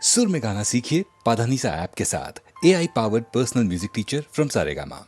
सुर में गाना सीखिए पाधानीसा ऐप के साथ। AI powered personal music teacher from Saregama.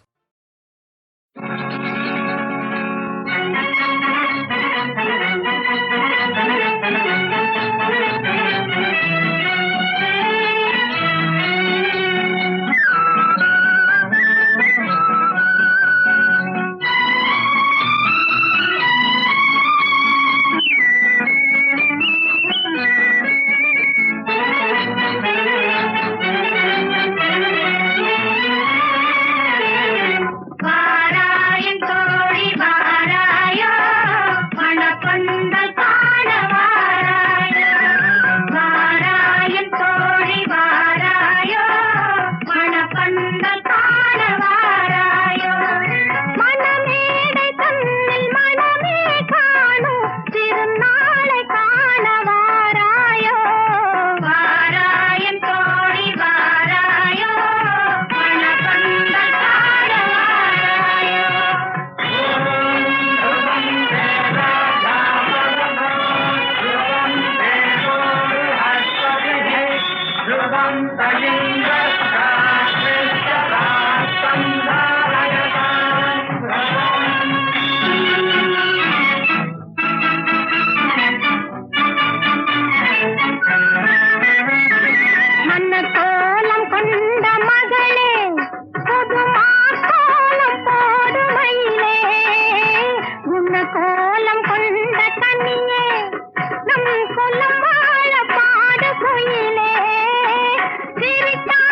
பாட குயிலே சிரித்தா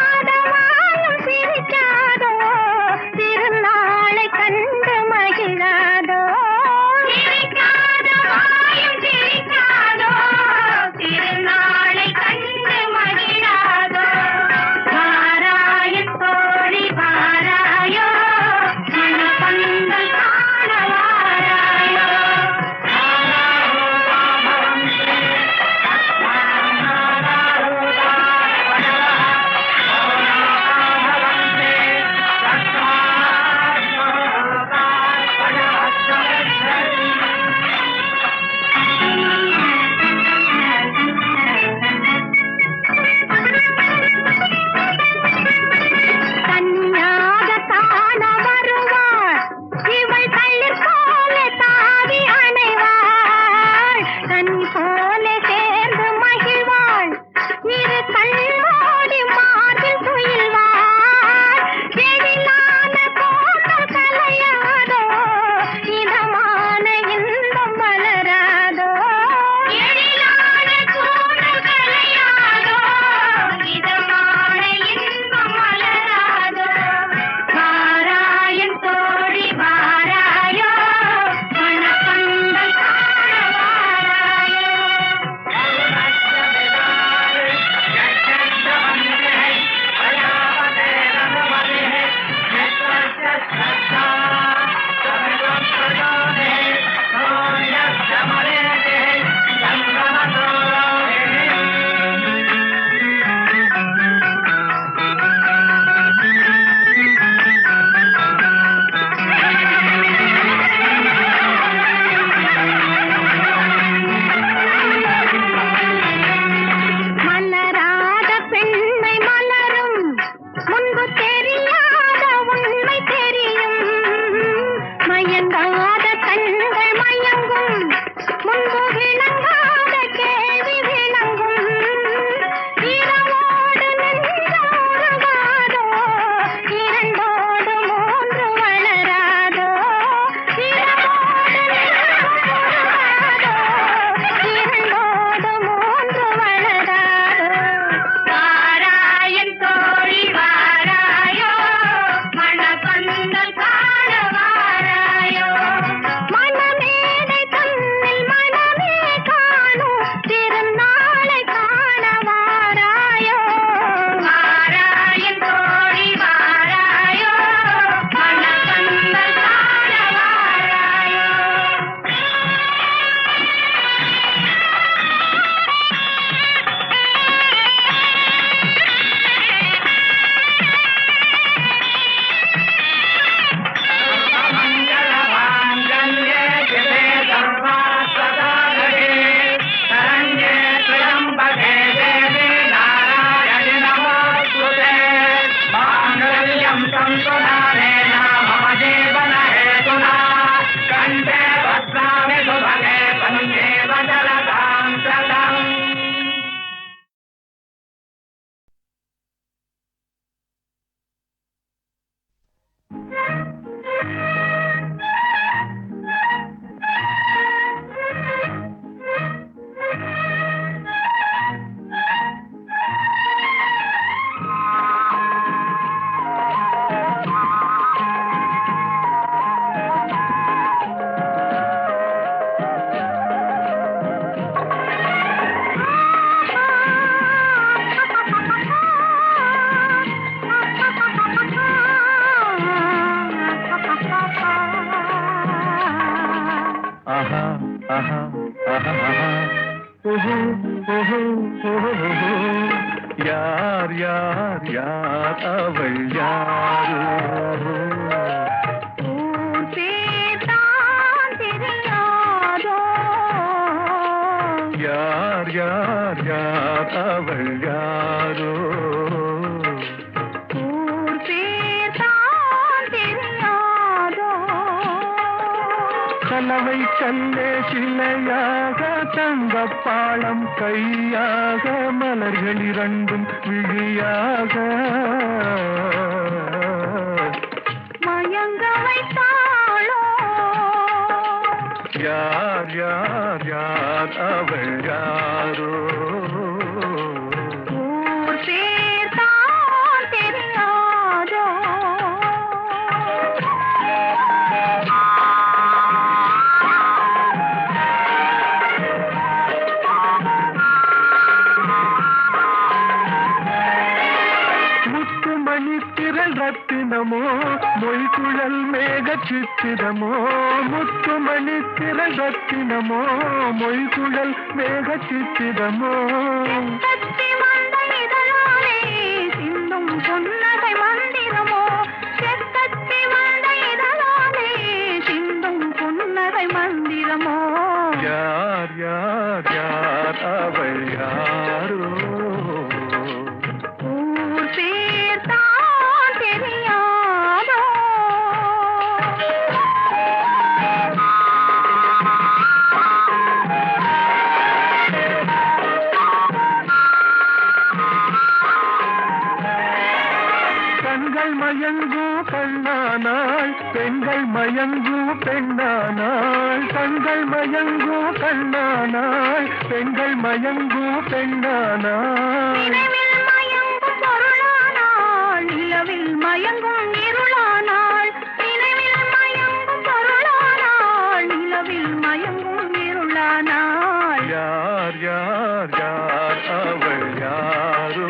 யார் யார் யார் அவள் யாரோ யார் யார் யார் அவள் யாரோ கலவை கல்லே சிலையாக தங்கப்பாளம் கையாக மலர்கள் இரண்டும் விழியாக மயங்க வைத்தாளோ யார் யார் யார் அவள் யாரோ ரத்தினமோ மொய்குழல் மேக சித்திரமோ முத்துமணி திரள் ரத்தினமோ மொய்குழல் மேக சித்திரமோ சிந்தும் பொன்னகை மந்திரமோ செத்தத்தி வந்த இதழாலே சிந்தும் பொன்னகை மந்திரமோ யார் யார் யார் அவள் யாரோ மயங்கு கண்ணானாள் பெண்கள் மயங்கு பெண்ணானாள் கண்கள் மயங்கு கண்ணானாள் பெண்கள் மயங்கு பெண்ணானாள் நிலவில் மயங்கும் இருளானாள் நினைவில் மயங்கும் பொருளானாள் நிலவில் மயங்கும் இருளானாள் யார் யார் யார் அவள் யாரோ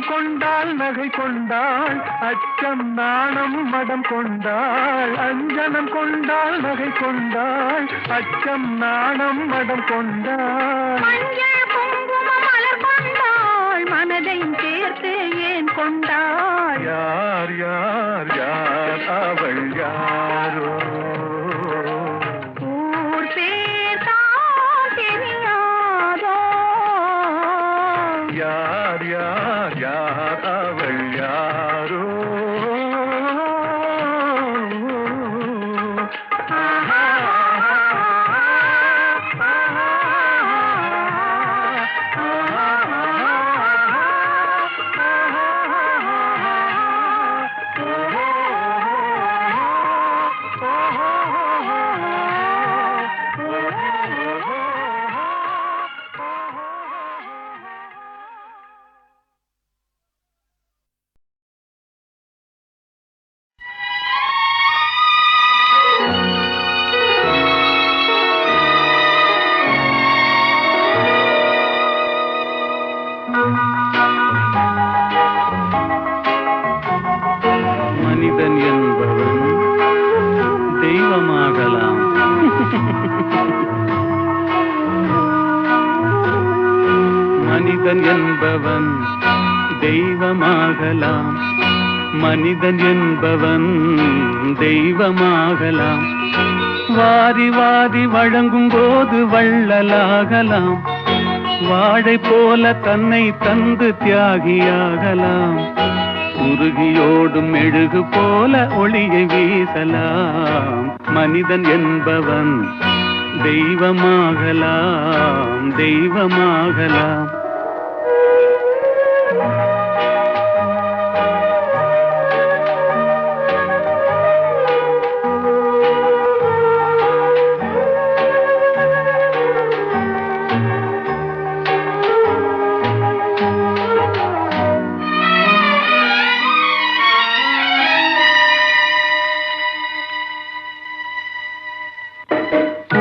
கொண்டாள் நகை கொண்டாள் அச்சம் நாணம் மடம் கொண்டாள் அஞ்சனம் கொண்டாள் நகை கொண்டாள் அச்சம் நாணம் மடம் கொண்டாள் மஞ்சள் குங்குமம் மலர் கொண்டாள் மனதை சேர்த்து ஏன் கொண்டாள் யார் யார் யார் அவள் யாரோ ஊர் பேர்தான் தெரியாதோ யார் யார் யார் அவள் யாரோ மனிதன் என்பவன் தெய்வமாகலாம். மனிதன் என்பவன் தெய்வமாகலாம். மனிதன் என்பவன் தெய்வமாகலாம். வாரி வாரி வழங்கும் போது வள்ளலாகலாம். வாழை போல தன்னை தந்து தியாகியாகலாம். உருகியோடும் மெழுகு போல ஒளியை வீசலாம். மனிதன் என்பவன் தெய்வமாகலாம், தெய்வமாகலாம்.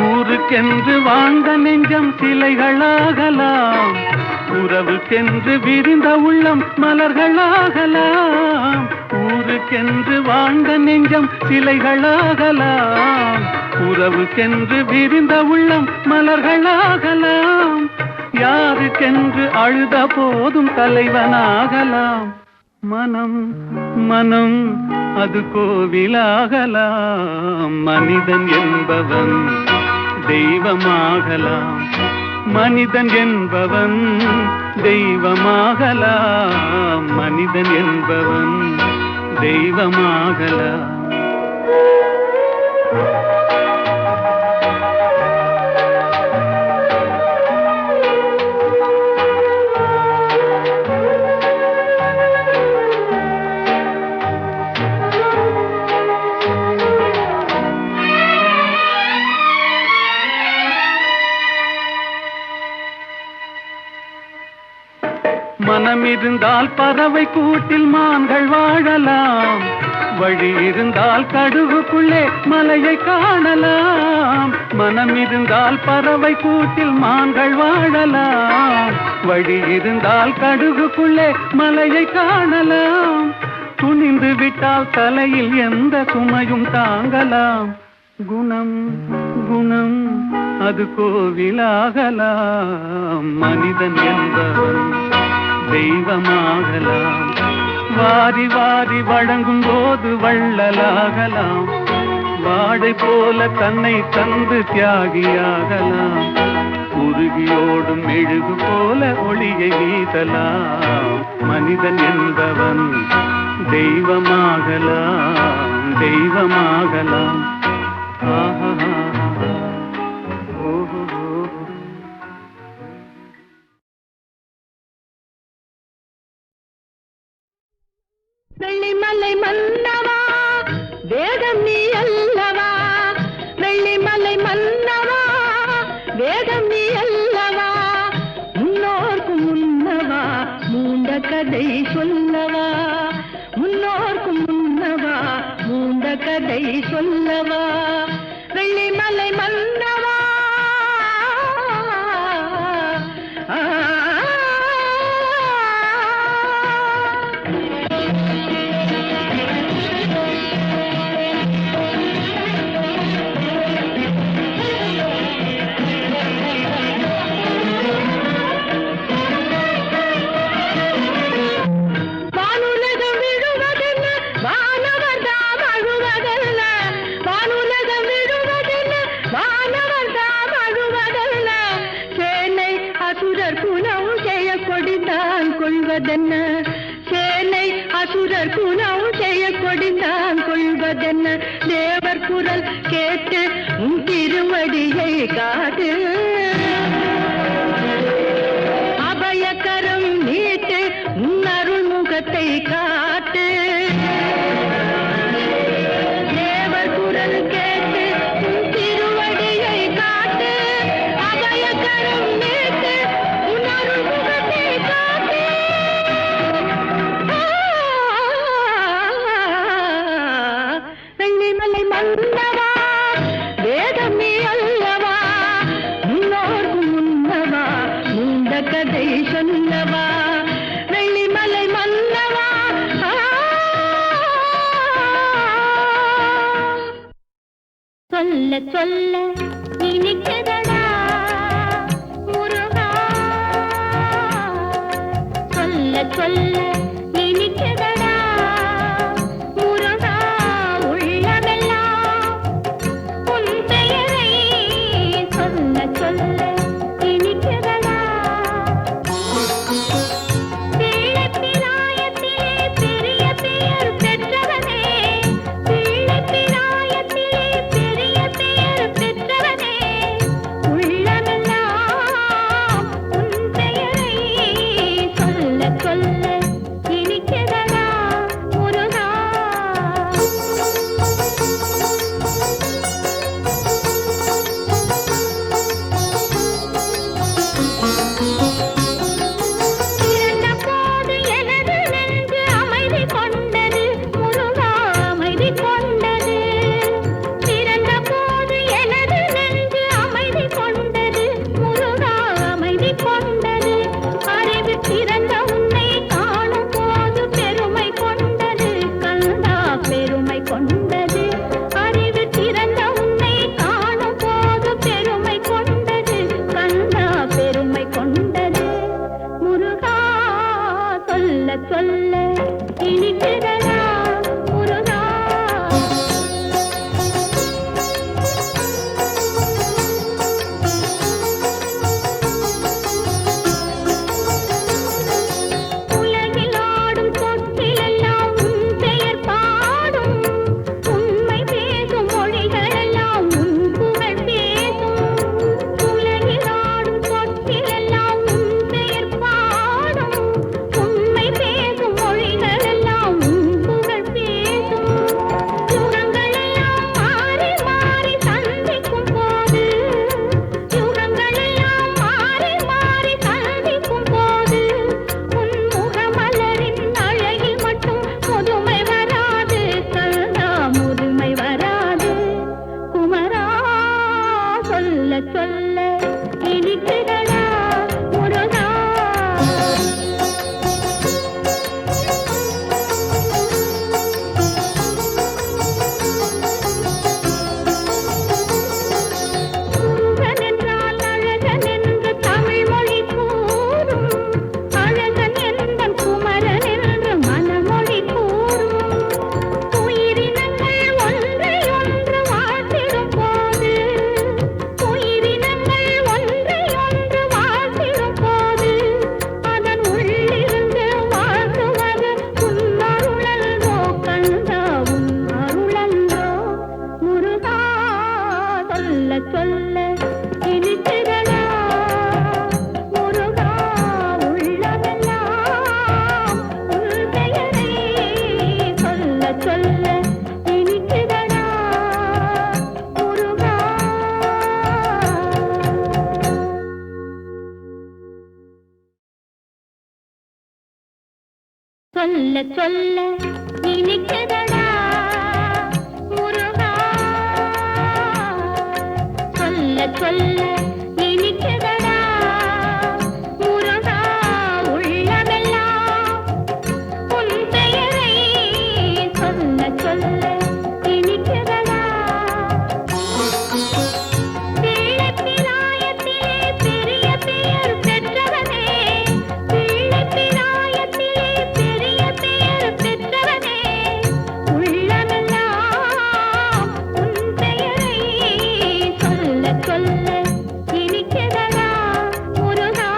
ஊருக்கென்று வாழ்ந்த நெஞ்சம் சிலைகளாகலாம், உறவுக்கென்று விரிந்த உள்ளம் மலர்களாகலாம். ஊருக்கென்று வாழ்ந்த நெஞ்சம் சிலைகளாகலாம், உறவுக்கென்று விரிந்த உள்ளம் மலர்களாகலாம். யாருக்கென்று அழுத போதும் தலைவனாகலாம். மனம் மனம் அது கோவிலாகலாம். மனிதன் என்பவன் தெய்வமாகலாம், மனிதன் என்பவன் தெய்வமாகலாம், மனிதன் என்பவன் தெய்வமாகலாம். மனம் இருந்தால் பறவை கூட்டில் மான்கள் வாழலாம், வழி இருந்தால் கடுகுக்குள்ளே மலையை காணலாம். மனம் இருந்தால் பறவை கூட்டில் மான்கள் வாழலாம், வழி இருந்தால் கடுகுக்குள்ளே மலையை காணலாம். துணிந்து விட்டால் தலையில் எந்த சுமையும் தாங்கலாம். குணம் குணம் அது கோவிலாகலாம். மனிதன் என்பவன் தெய்வமாகலாம். வாரி வாரி வழங்கும் போது வள்ளலாகலாம். வாடை போல தன்னை தந்து தியாகியாகலாம். உருகியோடும் மெழுகு போல ஒளியை வீசலாம். மனிதன் என்பவன் தெய்வமாகலாம், தெய்வமாகலாம். ஆஹா ஓஹோ. வெள்ளிமலை மன்னவா வேதம் நீ அல்லவா, வெள்ளிமலை மன்னவா வேதம் நீ அல்லவா, முன்னோர்க்கு முன்னவா மூண்ட கதை சொல்லவா, முன்னோர்க்கு முன்னவா மூண்ட கதை சொல்லவா, வெள்ளிமலை மன்னவா. சேனை அசுரர் குணம் செய்ய கொடிந்தான் கொள்வதென்ன, தேவர் குரல் கேட்டு உன் திருவடியை காட்டு, அபயக்கரம் நீட்டு உன் அருள் முகத்தை காட்டு. தேவர் குரல் கேட்டு உன் திருவடியை காட்டு, அபயக்கரம் நீட்டு உன் அருள் முகத்தை காட்டு. வெள்ளிமலை மன்னவா வேதம் நீ அல்லவா, முன்னோர்க்கு சொல்ல சொல்ல இனிக்குதடா முருகா, சொல்ல சொல்ல இனிக்குதடா முருகா, உள்ளமெல்லாம் உன் பெயரை சொல்ல சொல்ல இனிக்குதடா. பிள்ளை பிராயத்திலே பெரிய பெயர் பெற்றவனே, பிள்ளை பிராயத்திலே பெரிய பெயர் பெற்றவனே, உள்ளமெல்லாம் உன் பெயரை சொல்ல சொல்ல இனிக்குதடா முருகா.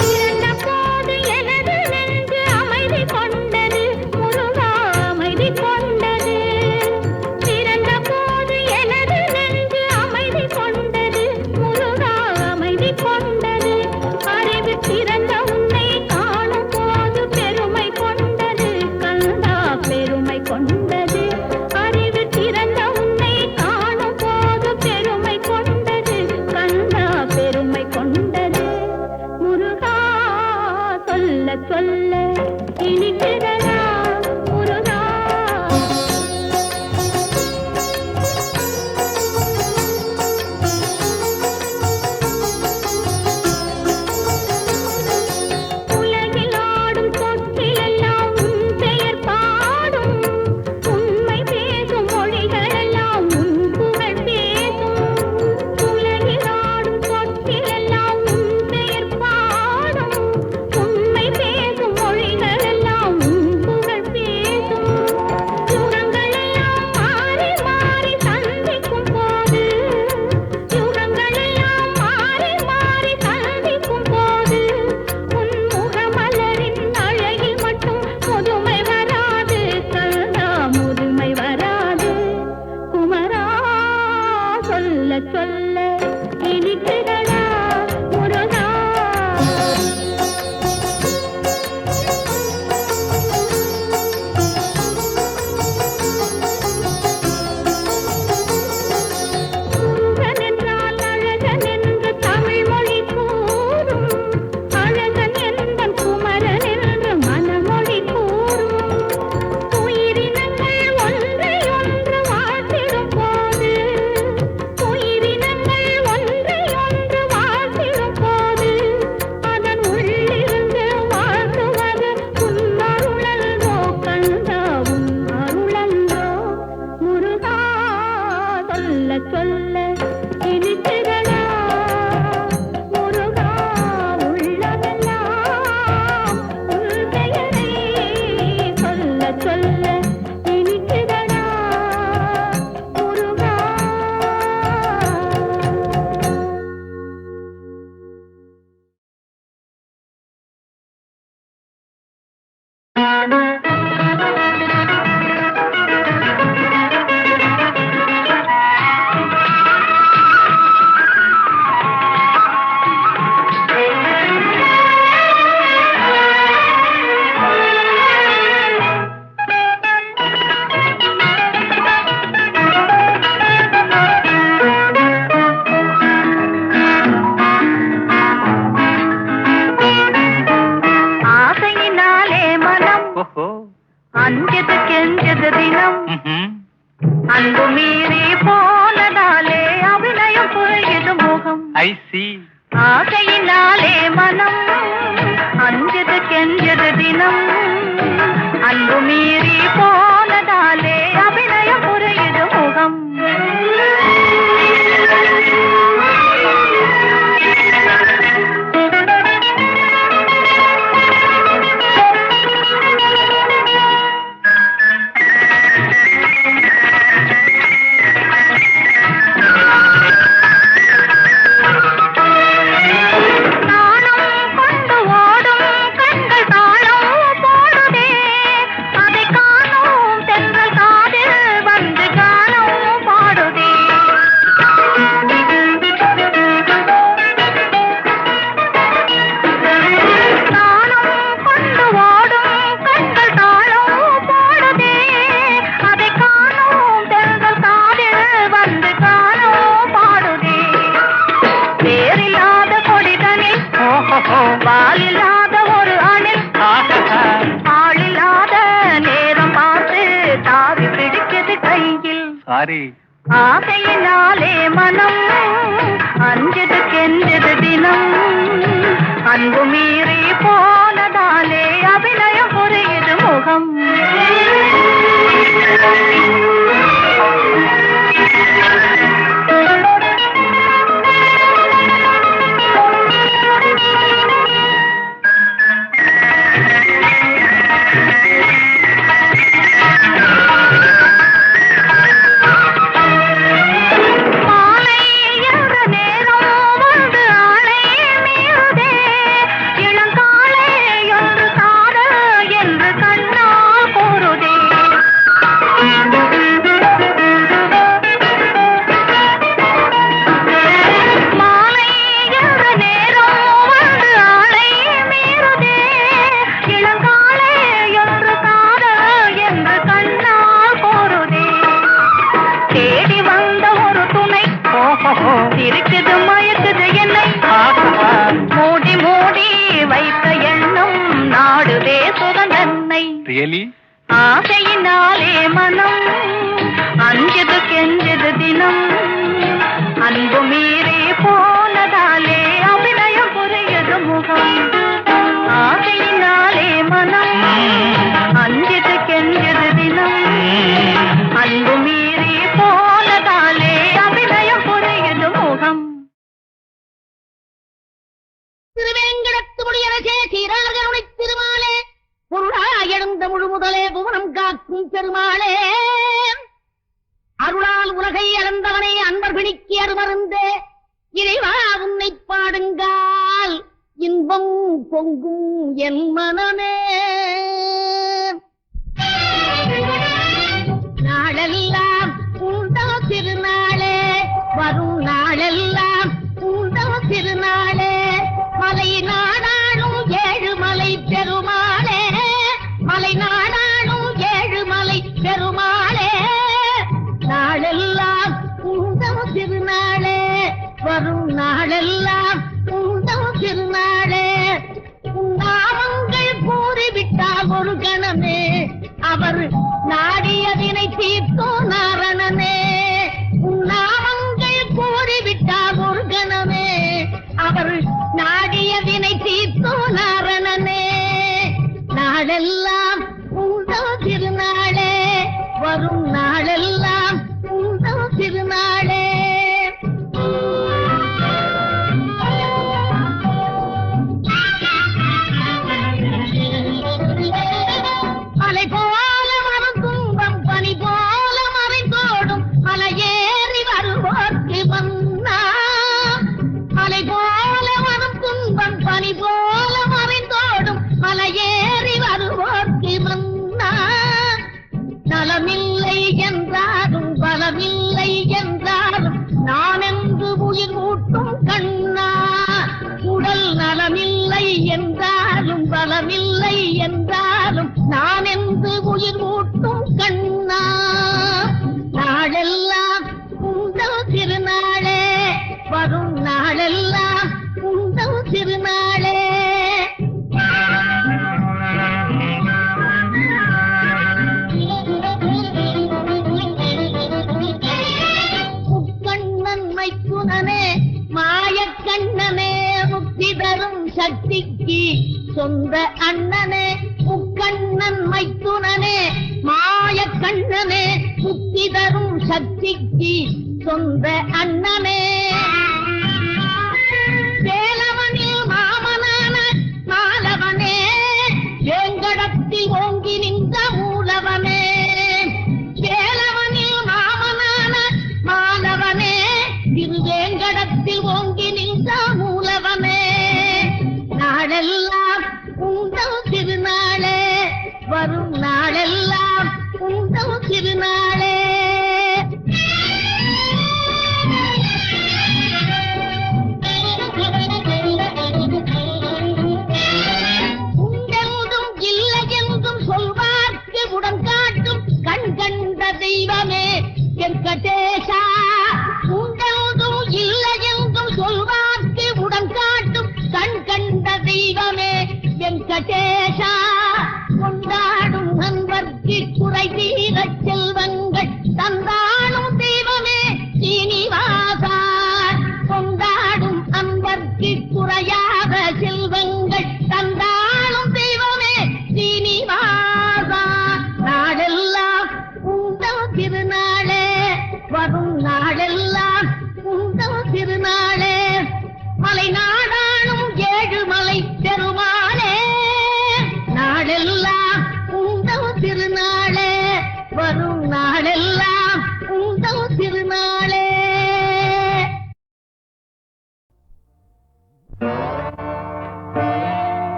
பிறந்த போது எனது நெஞ்சு அமைதி கொண்டது முருகா, அமைதி கொண்டது. பிறந்த போது எனது நெஞ்சு அமைதி கொண்டது முருகா, அமைதி கொண்டது. அறிவு திறந்த உன்னை காணும் போது பெருமை கொண்டது கந்தா, பெருமை கொண்டது. அறிவு திறந்த உன்னை காணும் போது பெருமை கொண்டது கந்தா, பெருமை கொண்டது. முருகா, சொல்ல சொல்ல இனிக்குதடா முருகா. உலகில் ஆடும் சொற்களெல்லாம் உன் பெயர் பாடும், உண்மை பேசும் மொழிகளெல்லாம் உன் புகழ் பேசும். உலகில் ஆடும் சொற்களெல்லாம் உன் பெயர் பாடும், உண்மை பேசும் மொழிகளெல்லாம் உன் புகழ் பேசும். யுகங்களெல்லாம் மாறி மாறி சந்திக்கும் போது, யுகங்களெல்லாம் மாறி மாறி சந்திக்கும் போது, உன் முகமலரின் அழகில் மட்டும் முதுமை வராது கந்தா, முதுமை வராது. குமரா, சொல்ல சொல்ல இனிக்குதடா முருகா. முருகன் என்றால் அழகன் என்று தமிழ் மொழி கூறும், அழகன் என்பன் குமரன் என்று மனமொழி கூறும். உயிரினங்கள் ஒன்றை ஒன்று வாழ்த்திடும் போது, உயிரினங்கள் ஒன்றை ஒன்று வாழ்த்திடும் போது, அதன் உள்ளிருந்து வாழ்த்துவது உன் அருளன்றோ கந்தா, உன் அருளன்றோ. முருகா, சொல்ல சொல்ல இனிக்குதடா முருகா, உள்ளமெல்லாம் உன் பெயரை சொல்ல சொல்ல இனிக்குதடா முருகா. ஆசையினாலே மனம் ஓஹோ. அஞ்சது கெஞ்சது தினம், அன்பு மீறி போனதாலே அபிநயம் புரியுது முகம். ஐ சி. ஆசையினாலே மனம் அஞ்சது கெஞ்சது தினம், அன்பு மீறி போனதாலே அபிநயம் புரியுது முகம். நாணம் கொண்டு ஓடும் கண்கள் தாளம் போடுதே, அதை வாரி ஆசையினாலே மனம் அஞ்சது கெஞ்சது தினம் அன்பு மீறி போனதாலே அபிநயம் புரியுது முகம் இருக்குது மயக்குது என்னை மூடி மூடி வைத்த எண்ணம் நாடுவே சுகந்தன்னை ரியலி ஆசையினாலே மனம் அஞ்சது கெஞ்சது தினம் அன்பு மீறி போனதாலே அபிநயம் புரியுது முகம் ஆசையினாலே மனம் அஞ்சது கெஞ்சது தினம் அன்பு மீறி போனதாலே அபிநயம் புரியுது முகம் திருவேங்கடத்து முடியரசே சீரார்களுடைய திருமாலே பொருளாய் எழுந்த முழு முதலே புவனம் காக்கும் பெருமாளே அருளால் உலகை அளந்தவனே அன்பர் பிணிக்கு அருமருந்தே இறைவா உன்னை பாடுங்கால் இன்பம் பொங்கும் என் மனமே நாளெல்லாம் உண்டோ திருநாளே வரும் நாளெல்லாம் உண்டோ திருநாளே மலை நாடாளும் ஏழுமலை பெருமாளே மலை நாடாளும் ஏழுமலை பெருமாளே நாளெல்லாம் உண்டோ திருநாளே வரும் நாளெல்லாம் உண்டோ திருநாளே நாமங்கள் கூறிவிட்டால் ஒரு கணமே அவர் நாடியதினை தீர்த்தோ நாரணனே நாமங்கள் கூறிவிட்டால் ஒரு கணமே அவர் நாடியதினை தீர்த்தோ நாரணனே நாளெல்லாம் உண்டோ திருநாளே வரும் நாளெல்லாம் உண்டோ திருநாளே மலை போல வரும் துன்பம் பனி போல மறைந்தோடும் மலையேறி வருவோர்க்கு வந்தா மலை போல வரும் துன்பம் பனி போல மறைந்தோடும் மலையேறி வருவோர்க்கு வந்தா நலமில்லை என்றாலும் பலமில்லை என்றாலும் நான் என்று உயிர் ஊட்டும் கண்ணா உடல் நலமில்லை என்றாலும் பலமில்லை என்றாலும் நான் என்று உயிர் ஊட்டும் கண்ணா நாளெல்லாம் உண்டோ திருநாளே வரும் நாளெல்லாம் உண்டோ திருநாளே முக்கண்ணன் மைத்துனனே மாயக்கண்ணனே முக்தி தரும் சக்திக்கு சொந்த அண்ணனே முக்கண்ணன் மைத்துனனே மாயக்கண்ணனே முக்தி தரும் சக்திக்கு சொந்த அண்ணனே வேலவனில் மாமனான மாலவனே வேங்கடத்தில் ஓங்கி நின்ற மூலவனே வேலவனில் மாமனான மாலவனே திருவேங்கடத்தில் ஓங்கி நின்ற மூலவனே நாளெல்லாம் உண்டோ திருநாளே வரும் நாளெல்லாம் உண்டோ திருநாளே உண்டென்றும் இல்லை என்றும் சொல்வார்க்கு உடன் காட்டும் கண் கண்ட தெய்வமே வெங்கடேசா உண்டென்றும் இல்லை என்றும் சொல்வார்க்கு உடன் காட்டும் கண் கண்ட தெய்வமே வெங்கடேசா கொண்டாடும் நண்பர்க்கு குறை தீரச் செல்வங்கள் தந்தானும்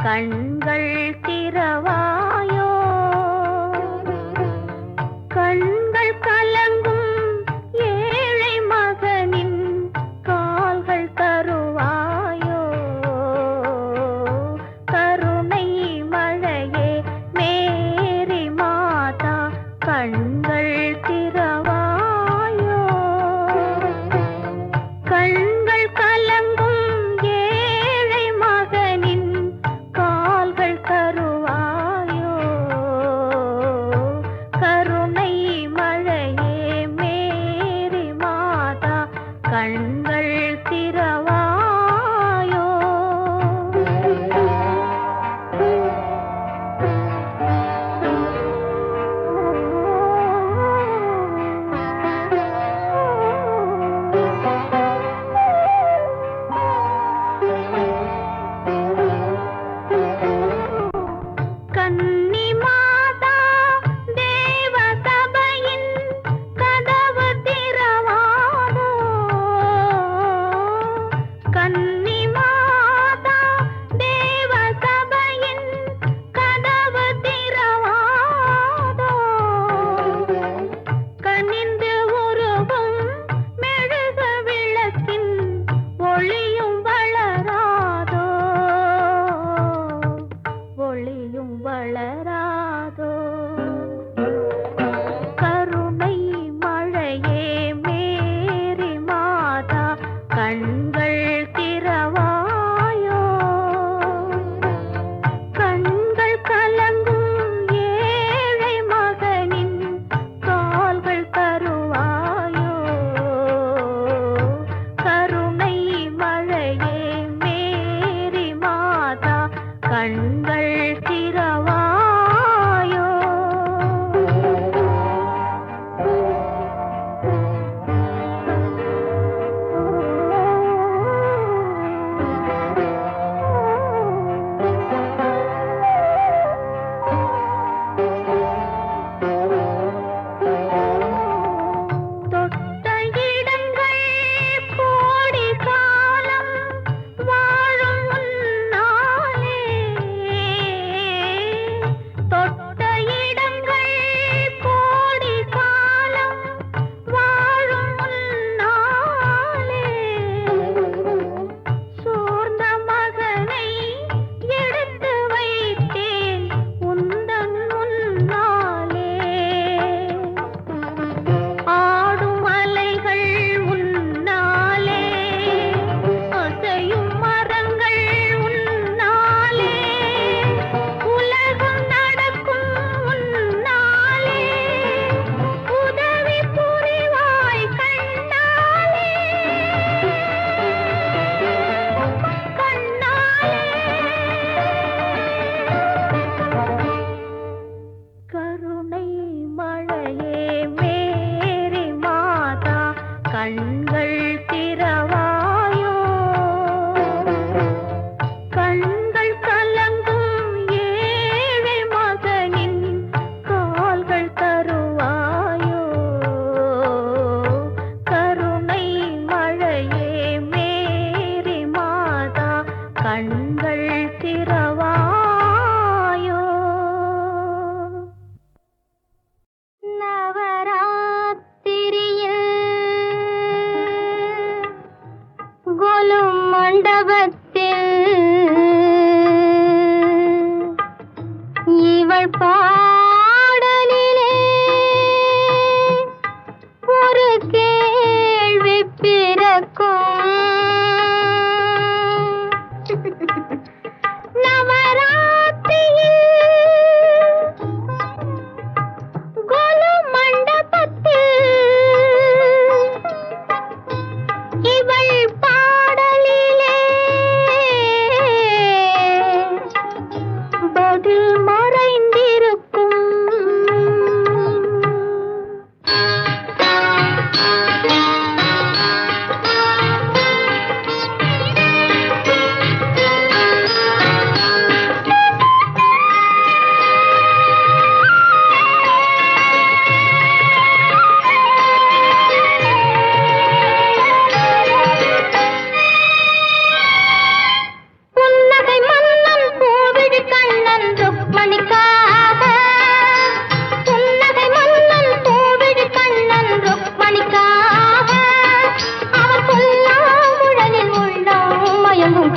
கண்கள் திறவாயோ கண்கள் கலங்கும் ஏழை மகனின் கால்கள் தருவாயோ கருணை மழையே மேரி மாதா கண்கள் திறவாயோ கண்கள் கலங்கும் ஏழை மகனின் கால்கள் தருவாயோ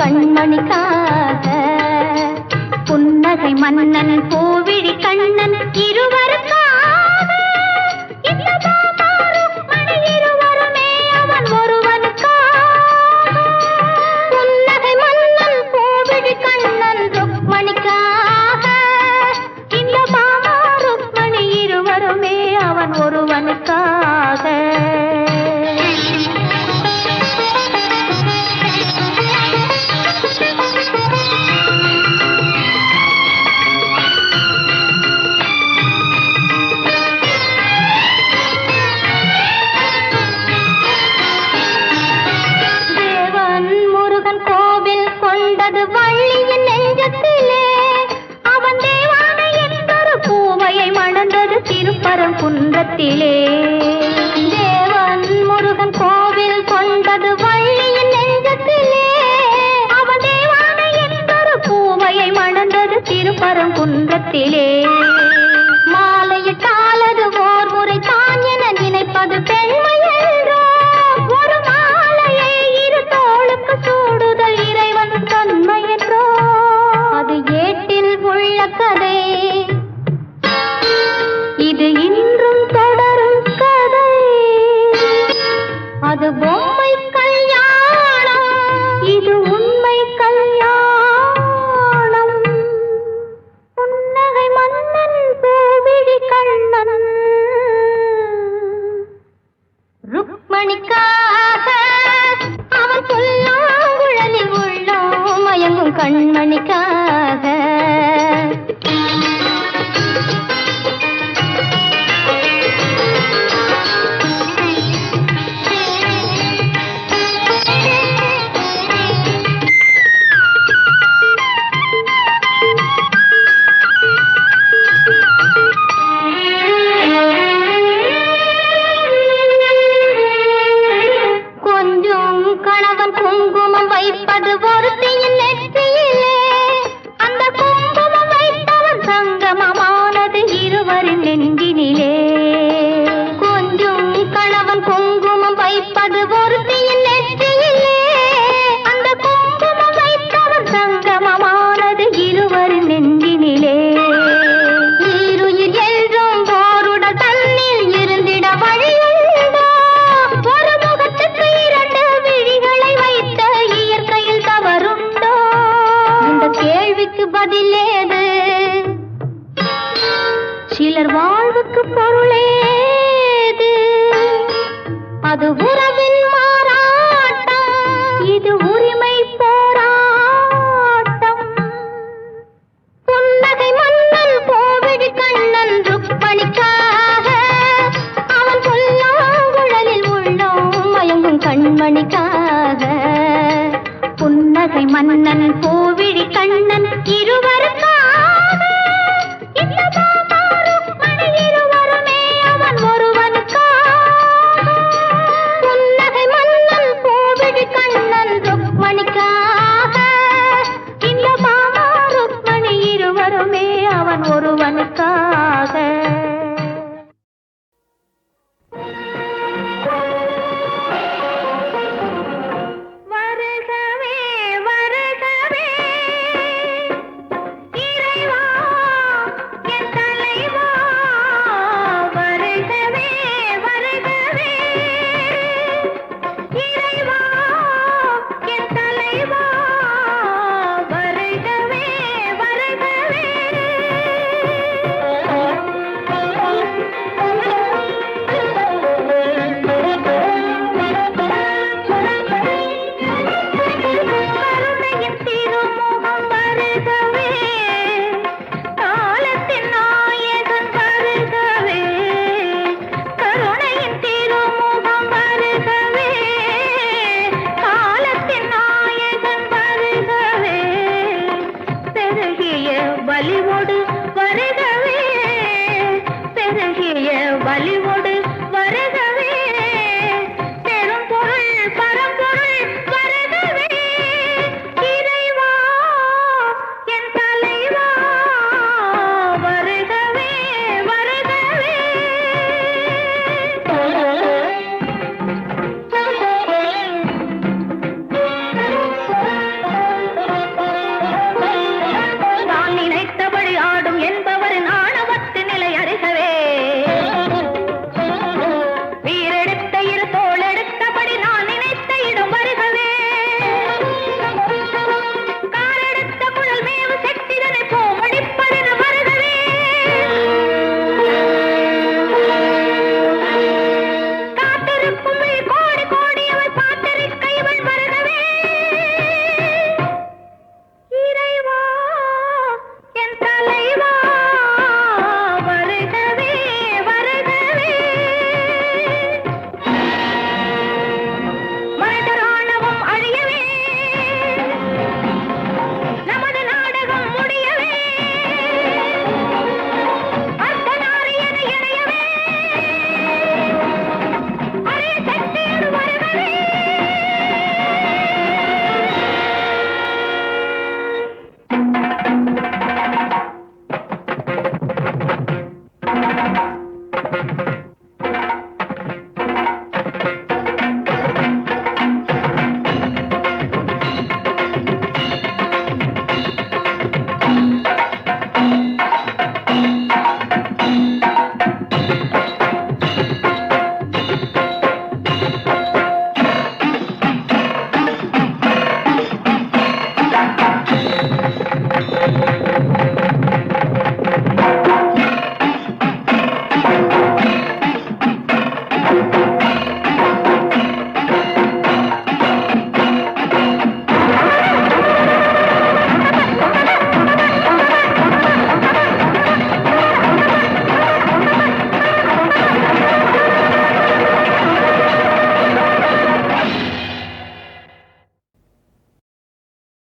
கண்மணிக்காக. புன்னகை மன்னன் பூவிழி கண்ணன் இருவருக்காக. இந்த மாமாரும் மணி இருவருமே அவன் ஒருவனுக்காக. புன்னகை மன்னன் பூவிழி கண்ணன் ருக்மணிக்காக. இந்த மாமாரும் மணி இருவருமே அவன் ஒருவனுக்காக. வள்ளியின் நெஞ்சத்திலே அவன் தேவானை என்பொரு பூவையை மணந்தது திருப்பரங்குன்றத்திலே. தேவன் முருகன் கோவில் கொண்டது வள்ளியின் நெஞ்சத்திலே அவன் தேவானை என்பொரு பூவையை மணந்தது திருப்பரங்குன்றத்திலே. மாலையிட்டாலது ஓர் முறை தான் என நினைப்பது பெண்மை என்றோ. ஒரு மாலையை இரு தோளுக்கு சூடுதல் இறைவன் தன்மை என்றோ. அது ஏட்டில் உள்ள கதை, இது இன்றும் தொடரும் கதை. அது பொம்மை கல்யாணம், இது உண்மை கல்யாணம். புன்னகை மன்னன் பூவிழி கண்ணன் ருக்மணிக்காக. அவன் புல்லாங்குழலில் உள்ளோம் மயங்கும் கண்மணிக்காக. கொஞ்சம் கணவன் குங்குமம் வைப்பது ஒருத்தியின் நெற்றியிலே. அந்த குங்குமம் வைத்தவன் சங்கமமானது இருவரின் நெஞ்சினிலே. கொஞ்சம் கணவன் குங்குமம் வைப்பது ஒருத்தியின் நெற்றியிலே. அந்த குங்குமம் வைத்தவன் சங்கமமானது இருவரின் நெஞ்சினிலே. ஈருயிர் என்றும் ஓருடல் தன்னில் இருந்திட வழியுண்டோ. ஒரு முகத்துக்கு இரண்டு விழிகளை வைத்த இயற்கையில் தவறுண்டோ. இந்த கேள்விக்கு பதிலேது. சிலர் வாழ்வுக்கு பொருளேது. அது உறவின் மாறாட்டம், இது உரிமை போராட்டம். புன்னகை மன்னன் கோவிடி கண்ணன் ருக்மணிக்காக. அவன் புல்லாங்குழலில் உள்ளோம் மயங்கும் கண்மணிக்காக. புன்னகை மன்னன் கோவிடி கண்ணன் இருவர்